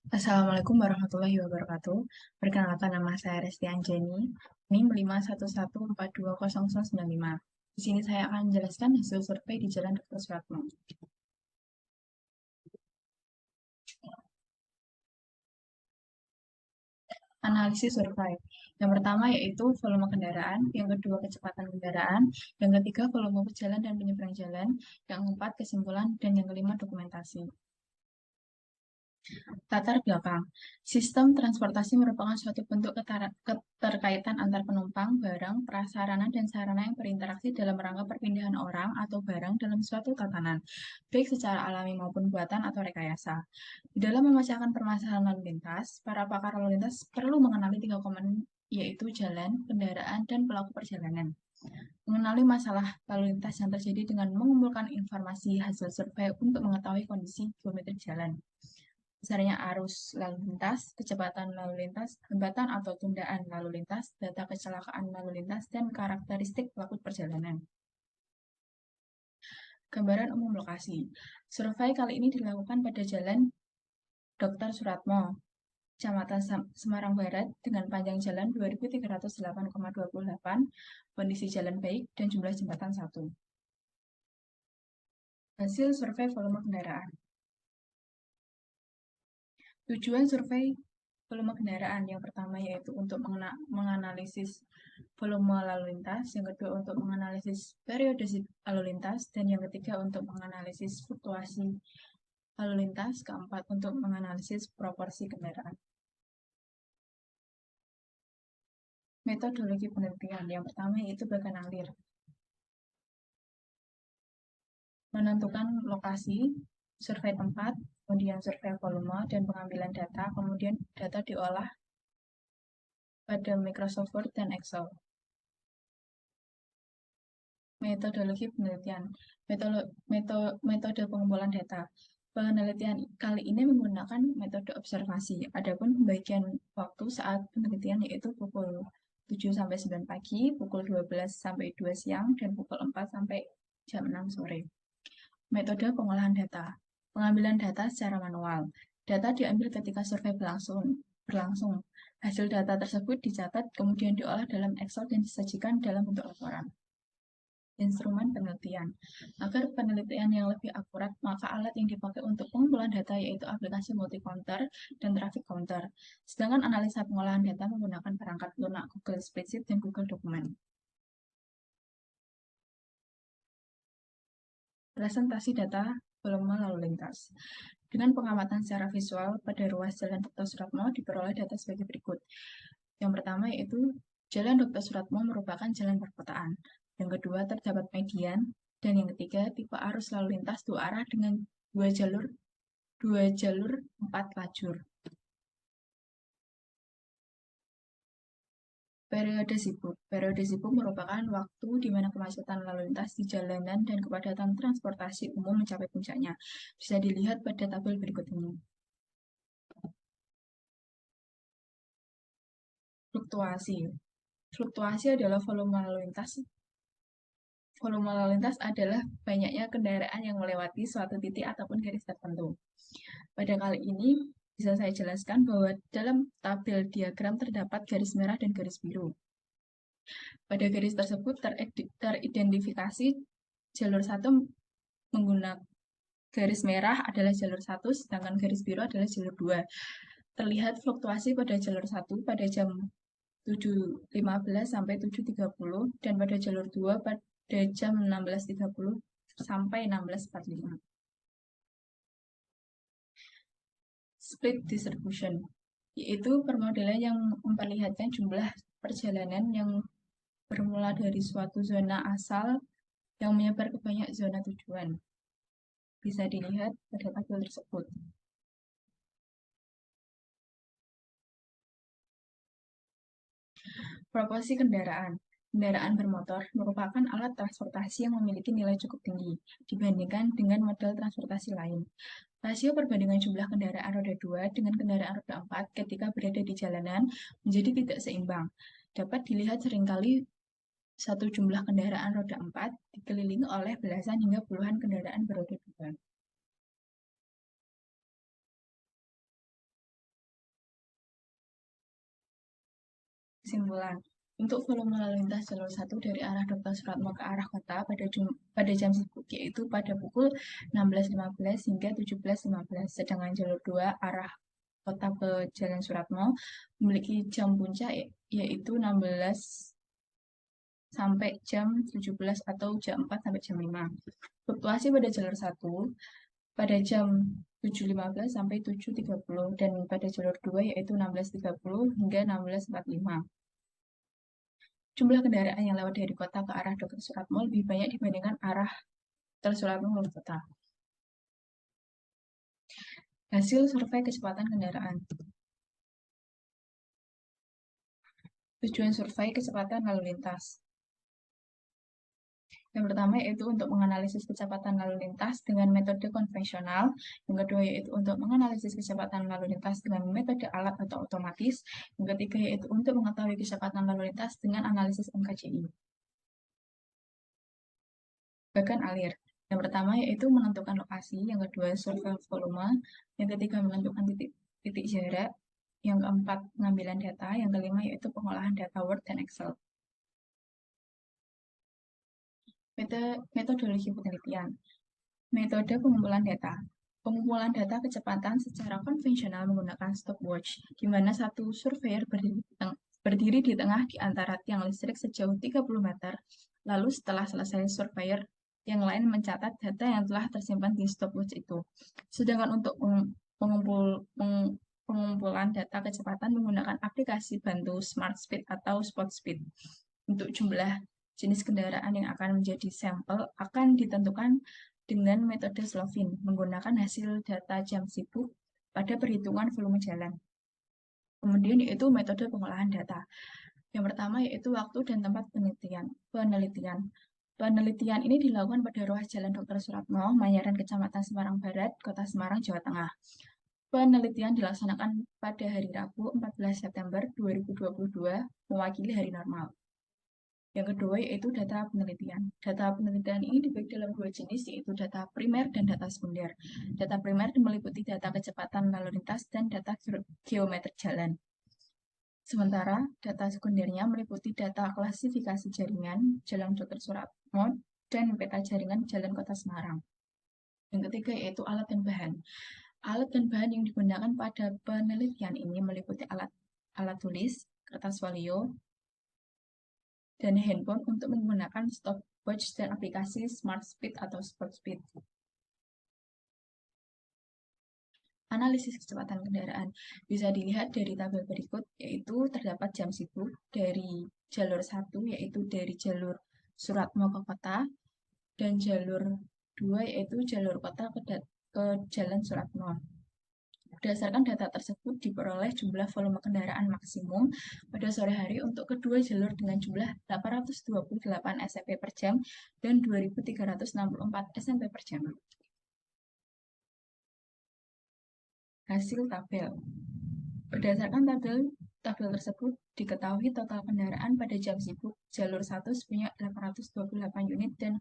Assalamualaikum warahmatullahi wabarakatuh. Perkenalkan, nama saya Resti Anjani, NIM 51114200095. Di sini saya akan menjelaskan hasil survei di Jalan Dr. Suratmo. Analisis survei. Yang pertama yaitu volume kendaraan, yang kedua kecepatan kendaraan, yang ketiga volume pejalan dan penyeberang jalan, yang keempat kesimpulan, dan yang kelima dokumentasi. Latar belakang. Sistem transportasi merupakan suatu bentuk keterkaitan antar penumpang, barang, prasarana, dan sarana yang berinteraksi dalam rangka perpindahan orang atau barang dalam suatu tatanan, baik secara alami maupun buatan atau rekayasa. Di dalam memecahkan permasalahan lalu lintas, para pakar lalu lintas perlu mengenali tiga komponen, yaitu jalan, kendaraan, dan pelaku perjalanan. Mengenali masalah lalu lintas yang terjadi dengan mengumpulkan informasi hasil survei untuk mengetahui kondisi geometri jalan, besarnya arus lalu lintas, kecepatan lalu lintas, hambatan atau tundaan lalu lintas, data kecelakaan lalu lintas, dan karakteristik pelaku perjalanan. Gambaran umum lokasi. Survei kali ini dilakukan pada Jalan Dr. Suratmo, Kecamatan Semarang Barat, dengan panjang jalan 2308,28, kondisi jalan baik, dan jumlah jembatan 1. Hasil survei volume kendaraan. Tujuan survei volume kendaraan yang pertama yaitu untuk menganalisis volume lalu lintas, yang kedua untuk menganalisis periode lalu lintas, dan yang ketiga untuk menganalisis fluktuasi lalu lintas, keempat untuk menganalisis proporsi kendaraan. Metodologi penelitian yang pertama yaitu Baganalir. Menentukan lokasi, survei tempat, kemudian survei volume, dan pengambilan data, kemudian data diolah pada Microsoft Word dan Excel. Metodologi penelitian. Metode pengumpulan data. Penelitian kali ini menggunakan metode observasi. Adapun pembagian waktu saat penelitian yaitu pukul 7 sampai 9 pagi, pukul 12 sampai 2 siang, dan pukul 4 sampai jam 6 sore. Metode pengolahan data. Pengambilan data secara manual. Data diambil ketika survei berlangsung. Hasil data tersebut dicatat, kemudian diolah dalam Excel dan disajikan dalam bentuk laporan. Instrumen penelitian. Agar penelitian yang lebih akurat, maka alat yang dipakai untuk pengumpulan data yaitu aplikasi multi-counter dan traffic counter. Sedangkan analisa pengolahan data menggunakan perangkat lunak Google Spreadsheet dan Google Document. Presentasi data volume lalu lintas. Dengan pengamatan secara visual pada ruas Jalan Dr. Suratmo diperoleh data sebagai berikut. Yang pertama yaitu Jalan Dr. Suratmo merupakan jalan perkotaan. Yang kedua terdapat median, dan yang ketiga tipe arus lalu lintas dua arah dengan dua jalur 4 lajur. Periode sibuk. Periode sibuk merupakan waktu di mana kemacetan lalu lintas di jalanan dan kepadatan transportasi umum mencapai puncaknya. Bisa dilihat pada tabel berikut ini. Fluktuasi. Fluktuasi adalah volume lalu lintas. Volume lalu lintas adalah banyaknya kendaraan yang melewati suatu titik ataupun garis tertentu. Pada kali ini, bisa saya jelaskan bahwa dalam tabel diagram terdapat garis merah dan garis biru. Pada garis tersebut teridentifikasi jalur 1 menggunakan garis merah adalah jalur 1, sedangkan garis biru adalah jalur 2. Terlihat fluktuasi pada jalur 1 pada jam 7.15 sampai 7.30 dan pada jalur 2 pada jam 16.30 sampai 16.45. Split distribution, yaitu permodelan yang memperlihatkan jumlah perjalanan yang bermula dari suatu zona asal yang menyebar ke banyak zona tujuan. Bisa dilihat pada tabel tersebut. Proporsi kendaraan. Kendaraan bermotor merupakan alat transportasi yang memiliki nilai cukup tinggi dibandingkan dengan model transportasi lain. Rasio perbandingan jumlah kendaraan roda 2 dengan kendaraan roda 4 ketika berada di jalanan menjadi tidak seimbang. Dapat dilihat seringkali satu jumlah kendaraan roda 4 dikelilingi oleh belasan hingga puluhan kendaraan beroda 2. Kesimpulan, untuk volume lalu lintas jalur 1 dari arah Dr. Suratmo ke arah kota pada jam sibuk yaitu pada pukul 16.15 hingga 17.15, sedangkan jalur 2 arah kota ke Jalan Suratmo memiliki jam puncak yaitu 16 sampai jam 17 atau jam 4 sampai jam 5. Fluktuasi pada jalur 1 pada jam 7.15 sampai 7.30 dan pada jalur 2 yaitu 16.30 hingga 16.45. Jumlah kendaraan yang lewat dari kota ke arah Dr. Suratmo lebih banyak dibandingkan arah Dr. Suratmo menuju kota. Hasil survei kecepatan kendaraan. Tujuan survei kecepatan lalu lintas. Yang pertama yaitu untuk menganalisis kecepatan lalu lintas dengan metode konvensional. Yang kedua yaitu untuk menganalisis kecepatan lalu lintas dengan metode alat atau otomatis. Yang ketiga yaitu untuk mengetahui kecepatan lalu lintas dengan analisis MKJI. Bagan alir. Yang pertama yaitu menentukan lokasi, yang kedua survei volume, yang ketiga menentukan titik jarak, yang keempat pengambilan data, yang kelima yaitu pengolahan data Word dan Excel. Metodologi penelitian. Metode pengumpulan data. Pengumpulan data kecepatan secara konvensional menggunakan stopwatch, di mana satu surveyor berdiri di tengah di antara tiang listrik sejauh 30 meter. Lalu setelah selesai surveyor, yang lain mencatat data yang telah tersimpan di stopwatch itu. Sedangkan untuk pengumpulan data kecepatan menggunakan aplikasi bantu Smart Speed atau Spot Speed. Untuk jumlah jenis kendaraan yang akan menjadi sampel akan ditentukan dengan metode Slovin menggunakan hasil data jam sibuk pada perhitungan volume jalan. Kemudian yaitu metode pengolahan data. Yang pertama yaitu waktu dan tempat penelitian. Penelitian ini dilakukan pada ruas Jalan Dr. Suratmo, Manyaran, Kecamatan Semarang Barat, Kota Semarang, Jawa Tengah. Penelitian dilaksanakan pada hari Rabu 14 September 2022, mewakili hari normal. Yang kedua yaitu data penelitian. Data penelitian ini dibagi dalam dua jenis, yaitu data primer dan data sekunder. Data primer meliputi data kecepatan lalu lintas dan data geometrik jalan. Sementara data sekundernya meliputi data klasifikasi jaringan Jalan Dr. Suratmo dan peta jaringan Jalan Kota Semarang. Yang ketiga yaitu alat dan bahan. Alat dan bahan yang digunakan pada penelitian ini meliputi alat tulis, kertas folio, dan handphone untuk menggunakan stopwatch dan aplikasi Smart Speed atau Spot Speed. Analisis kecepatan kendaraan bisa dilihat dari tabel berikut, yaitu terdapat jam sibuk dari jalur 1 yaitu dari jalur Suratmo ke kota, dan jalur 2 yaitu jalur kota ke Jalan Suratmo. Berdasarkan data tersebut diperoleh jumlah volume kendaraan maksimum pada sore hari untuk kedua jalur dengan jumlah 828 SMP per jam dan 2.364 SMP per jam. Hasil tabel. Berdasarkan tabel tersebut diketahui total kendaraan pada jam sibuk jalur 1 sebanyak 828 unit dan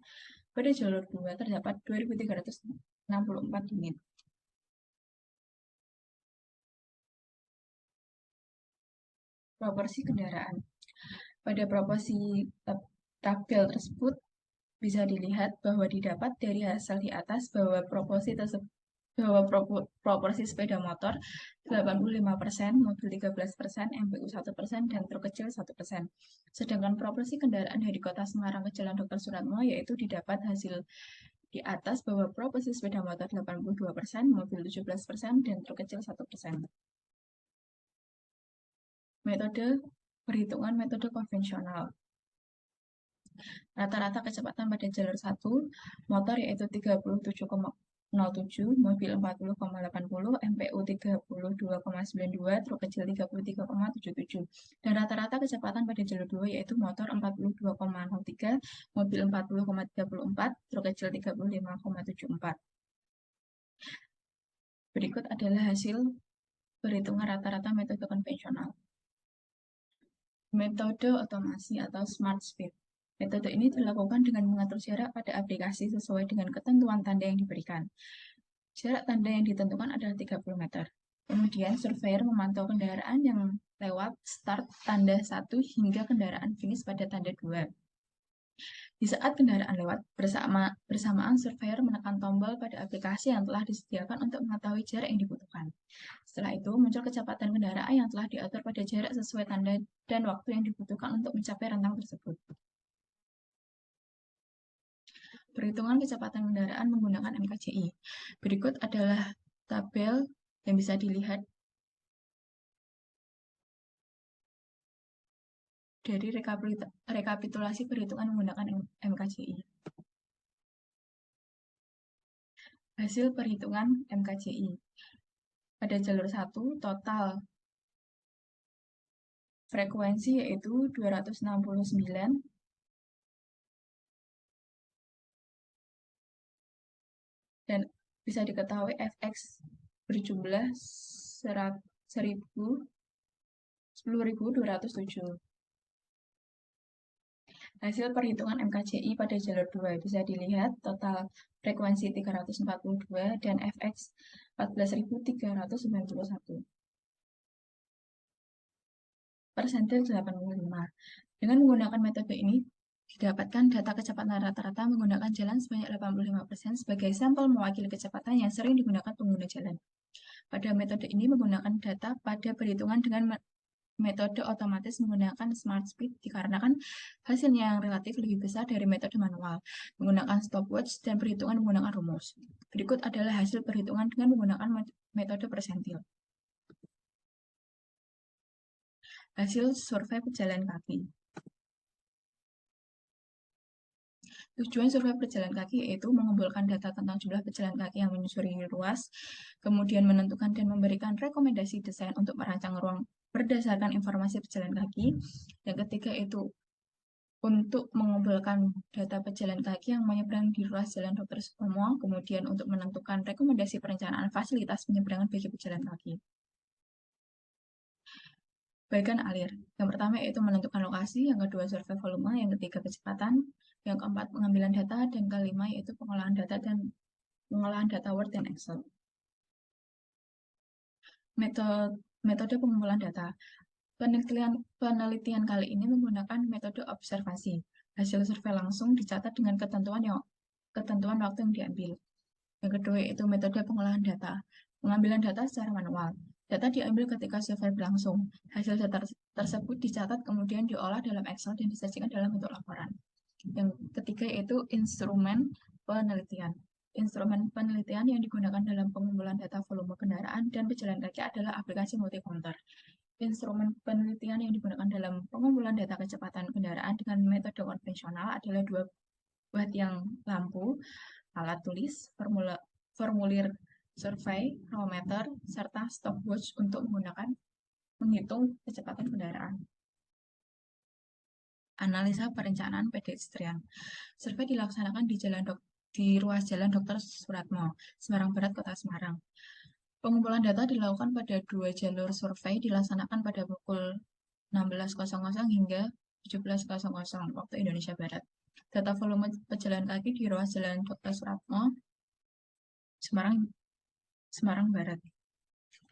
pada jalur 2 terdapat 2.364 unit. Proporsi kendaraan. Pada proporsi tabel tersebut bisa dilihat bahwa didapat dari hasil di atas bahwa proporsi sepeda motor 85%, mobil 13%, MPU 1%, dan truk kecil 1%. Sedangkan proporsi kendaraan dari kota Semarang ke Jalan Dr. Suratmo yaitu didapat hasil di atas bahwa proporsi sepeda motor 82%, mobil 17%, dan truk kecil 1%. Metode perhitungan metode konvensional. Rata-rata kecepatan pada jalur 1 motor yaitu 37,07, mobil 40,80, MPU 32,92, truk kecil 33,77. Dan rata-rata kecepatan pada jalur 2 yaitu motor 42,03, mobil 40,34, truk kecil 35,74. Berikut adalah hasil perhitungan rata-rata metode konvensional. Metode otomasi atau Smart Speed. Metode ini dilakukan dengan mengatur jarak pada aplikasi sesuai dengan ketentuan tanda yang diberikan. Jarak tanda yang ditentukan adalah 30 meter. Kemudian, surveyor memantau kendaraan yang lewat start tanda 1 hingga kendaraan finish pada tanda 2. Di saat kendaraan lewat, bersamaan surveyor menekan tombol pada aplikasi yang telah disediakan untuk mengetahui jarak yang dibutuhkan. Setelah itu, muncul kecepatan kendaraan yang telah diatur pada jarak sesuai tanda dan waktu yang dibutuhkan untuk mencapai rentang tersebut. Perhitungan kecepatan kendaraan menggunakan MKCI. Berikut adalah tabel yang bisa dilihat dari rekapitulasi perhitungan menggunakan MKCI. Hasil perhitungan MKCI. Pada jalur 1, total frekuensi yaitu 269, dan bisa diketahui Fx berjumlah 10.207. Hasil perhitungan MKCI pada jalur 2 bisa dilihat total frekuensi 342 dan Fx 14.391. Persentil 85. Dengan menggunakan metode ini, didapatkan data kecepatan rata-rata menggunakan jalan sebanyak 85% sebagai sampel mewakili kecepatan yang sering digunakan pengguna jalan. Pada metode ini menggunakan data pada perhitungan dengan metode otomatis menggunakan smart speed dikarenakan hasilnya yang relatif lebih besar dari metode manual, menggunakan stopwatch dan perhitungan menggunakan rumus. Berikut adalah hasil perhitungan dengan menggunakan metode persentil. Hasil survei pejalan kaki. Tujuan survei pejalan kaki yaitu mengumpulkan data tentang jumlah pejalan kaki yang menyusuri ruas, kemudian menentukan dan memberikan rekomendasi desain untuk merancang ruang berdasarkan informasi pejalan kaki. Yang ketiga itu untuk mengumpulkan data pejalan kaki yang menyeberang di ruas Jalan Dr. Sutomo, kemudian untuk menentukan rekomendasi perencanaan fasilitas penyeberangan bagi pejalan kaki. Bagian alir. Yang pertama yaitu menentukan lokasi, yang kedua survei volume, yang ketiga kecepatan, yang keempat pengambilan data, dan kelima yaitu pengolahan data Word dan Excel. Metode pengumpulan data. Penelitian kali ini menggunakan metode observasi. Hasil survei langsung dicatat dengan ketentuan waktu yang diambil. Yang kedua yaitu metode pengolahan data. Pengambilan data secara manual. Data diambil ketika survei berlangsung. Hasil data tersebut dicatat kemudian diolah dalam Excel dan disajikan dalam bentuk laporan. Yang ketiga yaitu instrumen penelitian. Instrumen penelitian yang digunakan dalam pengumpulan data volume kendaraan dan pejalan kaki adalah aplikasi multi-counter. Instrumen penelitian yang digunakan dalam pengumpulan data kecepatan kendaraan dengan metode konvensional adalah dua buah tiang lampu, alat tulis, formulir survei, chronometer, serta stopwatch untuk menghitung kecepatan kendaraan. Analisa perencanaan pedestrian. Survei dilaksanakan di ruas Jalan Dr. Suratmo, Semarang Barat, Kota Semarang. Pengumpulan data dilakukan pada 2 jalur survei dilaksanakan pada pukul 16.00 hingga 17.00 waktu Indonesia Barat. Data volume pejalan kaki di ruas Jalan Dr. Suratmo, Semarang Barat.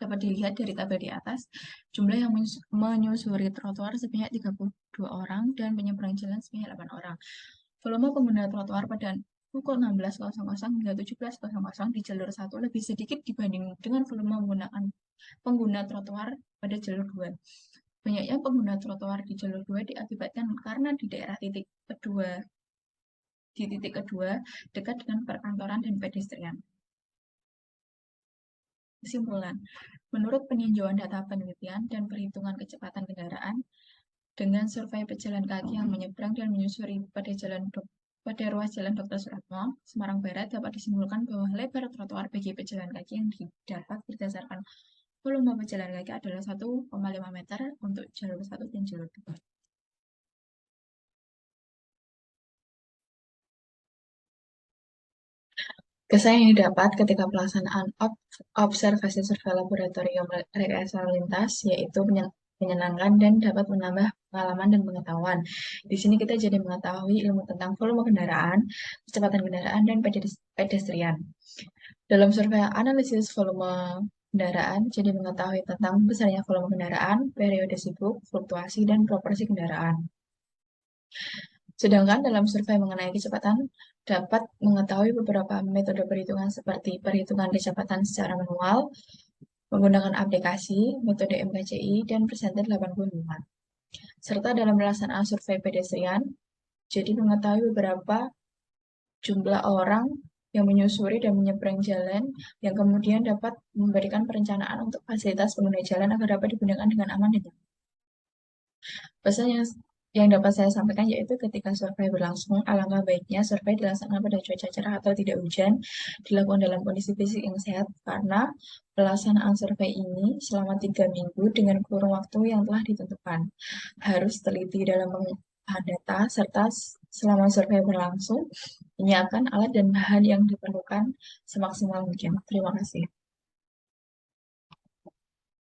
Dapat dilihat dari tabel di atas, jumlah yang menyusuri trotoar sebanyak 32 orang dan menyeberang jalan sebanyak 8 orang. Volume pengguna trotoar pada pukul 16.00 hingga 17.00 di jalur 1 lebih sedikit dibanding dengan volume pengguna trotoar pada jalur 2. Banyaknya pengguna trotoar di jalur 2 diakibatkan karena di titik kedua dekat dengan perkantoran dan pedestrian. Kesimpulan, menurut peninjauan data penelitian dan perhitungan kecepatan kendaraan, dengan survei pejalan kaki yang menyeberang dan menyusuri pada ruas Jalan Dr. Suratmo, Semarang Barat dapat disimpulkan bahwa lebar trotoar bagi pejalan kaki yang didapat berdasarkan volume pejalan kaki adalah 1,5 meter untuk jalur 1 dan jalur 2. Kesan yang didapat ketika pelaksanaan observasi survei laboratorium rekayasa lalu lintas yaitu menyenangkan dan dapat menambah pengalaman dan pengetahuan. Di sini kita jadi mengetahui ilmu tentang volume kendaraan, kecepatan kendaraan, dan pedestrian. Dalam survei analisis volume kendaraan, jadi mengetahui tentang besarnya volume kendaraan, periode sibuk, fluktuasi, dan proporsi kendaraan. Sedangkan dalam survei mengenai kecepatan, dapat mengetahui beberapa metode perhitungan seperti perhitungan kecepatan secara manual, menggunakan aplikasi, metode MKCI, dan presenter 85. Serta dalam pelaksanaan survei pedestrian, jadi mengetahui beberapa jumlah orang yang menyusuri dan menyeberang jalan yang kemudian dapat memberikan perencanaan untuk fasilitas pengguna jalan agar dapat digunakan dengan aman dan nyaman. Pesan yang dapat saya sampaikan yaitu ketika survei berlangsung, alangkah baiknya survei dilaksanakan pada cuaca cerah atau tidak hujan, dilakukan dalam kondisi fisik yang sehat, karena pelaksanaan survei ini selama 3 minggu dengan kurun waktu yang telah ditentukan. Harus teliti dalam pengolahan data, serta selama survei berlangsung, menyiapkan alat dan bahan yang diperlukan semaksimal mungkin. Terima kasih.